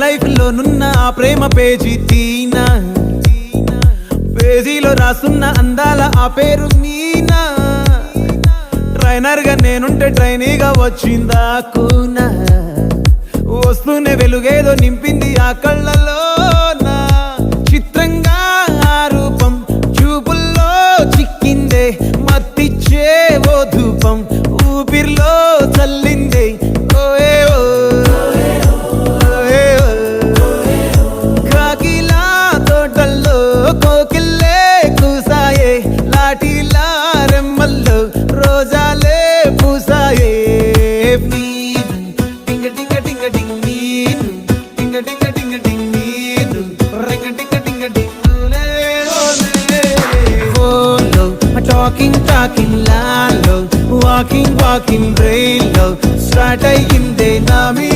Life లో నున్న ఆ ప్రేమ పేజీ తీనా, పేజీలో రాసున్న అందాల ఆ పేరు మీనా. ట్రైనర్ గా నేనుంటే ట్రైనీగా వచ్చిందా కూనా, వస్తూనే వెలుగేదో నింపింది ఆ కళ్ళలోనా. చిత్రంగా ఆ రూపం చూపుల్లో చిక్కిందే, మత్తిచ్చే ఓ ధూపం ఊపిరిలో చల్లిందే. కాకిలా తోటల్లో కోకిల్లే కూసాయే, లాఠీలా రెమ్మల్లో రోజాలే పూసాయే. టింగ టింగ టింగ టింగ్ నీరు, టింగ టింగ టింగ టింగ్ నీరు, రింగ టింగ టింగ టింగులే ఓలో. టాకింగ్ టాకింగ్ లాలో, వాకింగ్ వాకింగ్ బ్రెయిన్లో స్టార్ట్ అయ్యిందే నా మీ